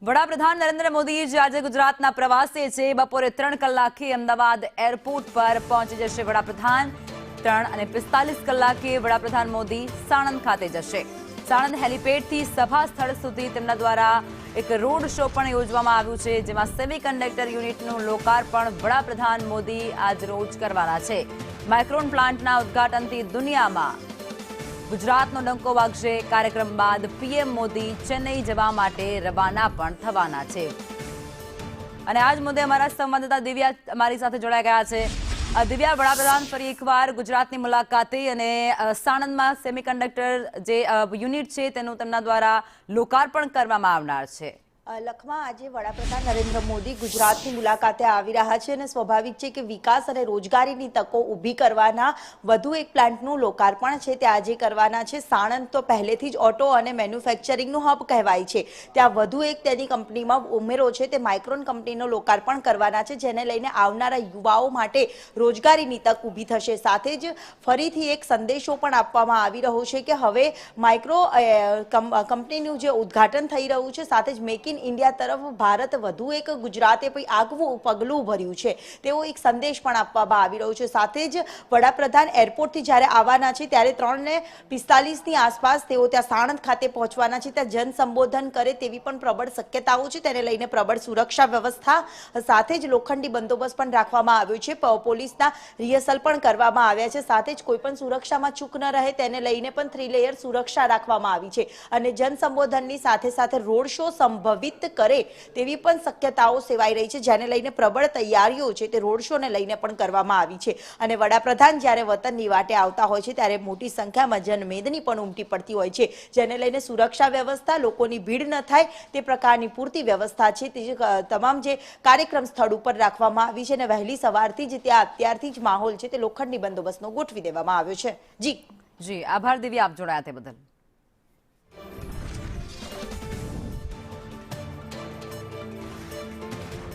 વડાપ્રધાન નરેન્દ્ર મોદી જે આજે ગુજરાતના પ્રવાસે છે બપોરે 3 કલાકે અમદાવાદ એરપોર્ટ પર પહોંચી જશે વડાપ્રધાન 3:45 કલાકે વડાપ્રધાન મોદી સાણંદ ખાતે જશે સાણંદ હેલિપેડથી સભા સ્થળ સુધી તેમના દ્વારા એક રોડ શો પણ યોજવામાં આવ્યું છે જેમાં સેમિકન્ડક્ટર યુનિટનું લોકાર્પણ વડાપ્રધાન મોદી આજ રોજ કરવાના છે માઇક્રોન પ્લાન્ટના ઉદ્ઘાટનથી દુનિયામાં ગુજરાતનો ડંકો વાગશે કાર્યક્રમ બાદ પીએમ મોદી ચેન્નઈ જવા માટે રવાના પણ થવાના છે અને આજ મુદ્દે અમારા સંવાદદાતા દિવ્યા અમારી સાથે જોડાઈ ગયા છે દિવ્યા વડાપ્રધાન ફરી એકવાર ગુજરાતની મુલાકાતે અને સાણંદમાં સેમિકન્ડક્ટર જે યુનિટ છે તેનું તેમના દ્વારા લોકાર્પણ કરવામાં આવનાર છે લખમાં આજે વડાપ્રધાન નરેન્દ્ર મોદી ગુજરાતની મુલાકાતે આવી રહ્યા છે અને સ્વાભાવિક છે કે વિકાસ અને રોજગારીની તકો ઊભી કરવાના વધુ એક પ્લાન્ટનું લોકાર્પણ છે તે આજે કરવાના છે સાણંદ તો પહેલેથી જ ઓટો અને મેન્યુફેક્ચરિંગનું હબ કહેવાય છે ત્યાં વધુ એક તેની કંપનીમાં ઉમેરો છે તે માઇક્રોન કંપનીનું લોકાર્પણ કરવાના છે જેને લઈને આવનારા યુવાઓ માટે રોજગારીની તક ઊભી થશે સાથે જ ફરીથી એક સંદેશો પણ આપવામાં આવી રહ્યો છે કે હવે માઇક્રો કંપનીનું જે ઉદ્ઘાટન થઈ રહ્યું છે સાથે જ મેક ઇન્ડિયા તરફ ભારત વધુ એક ગુજરાતે આગવું પગલું ભર્યું છે તેવો એક સંદેશ પણ આપવામાં આવી રહ્યો છે સાથે જ વડાપ્રધાન એરપોર્ટથી જ્યારે આવવાના છે ત્યારે 3:45ની આસપાસ તેઓ ત્યાં સાણંદ ખાતે પહોંચવાના છે ત્યાં જન સંબોધન કરે તેવી પણ પ્રબળ શક્યતાઓ છે તેને લઈને પ્રબળ સુરક્ષા વ્યવસ્થા સાથે જ લોખંડી બંદોબસ્ત પણ રાખવામાં આવ્યો છે પોલીસના રિહર્સલ પણ કરવામાં આવ્યા છે સાથે જ કોઈ પણ સુરક્ષામાં ચૂક ન રહે તેને લઈને પણ 3 લેયર સુરક્ષા રાખવામાં આવી છે અને જન સંબોધનની સાથે સાથે રોડ શો સંભવિત કરે તેવી પણ શક્યતાઓ સેવાઈ રહી છે જેને લઈને પ્રબળ તૈયારીઓ છે તે રોડ શો ને લઈને પણ કરવામાં આવી છે અને વડાપ્રધાન જ્યારે વતનની વાટે આવતા હોય છે ત્યારે મોટી સંખ્યામાં જનમેદની પણ ઉમટી પડતી હોય છે જેને લઈને સુરક્ષા વ્યવસ્થા લોકોની ભીડ ન થાય તે પ્રકારની પૂરતી વ્યવસ્થા છે તે તમામ જે કાર્યક્રમ સ્થળ ઉપર રાખવામાં આવી છે અને વહેલી સવારથી જ ત્યાં અત્યારથી જ માહોલ છે તે લોખંડી બંદોબસ્તનો ગોઠવી દેવામાં આવ્યો છે જી આભાર દિવ્યા આપ જોડાયા તે બદલ।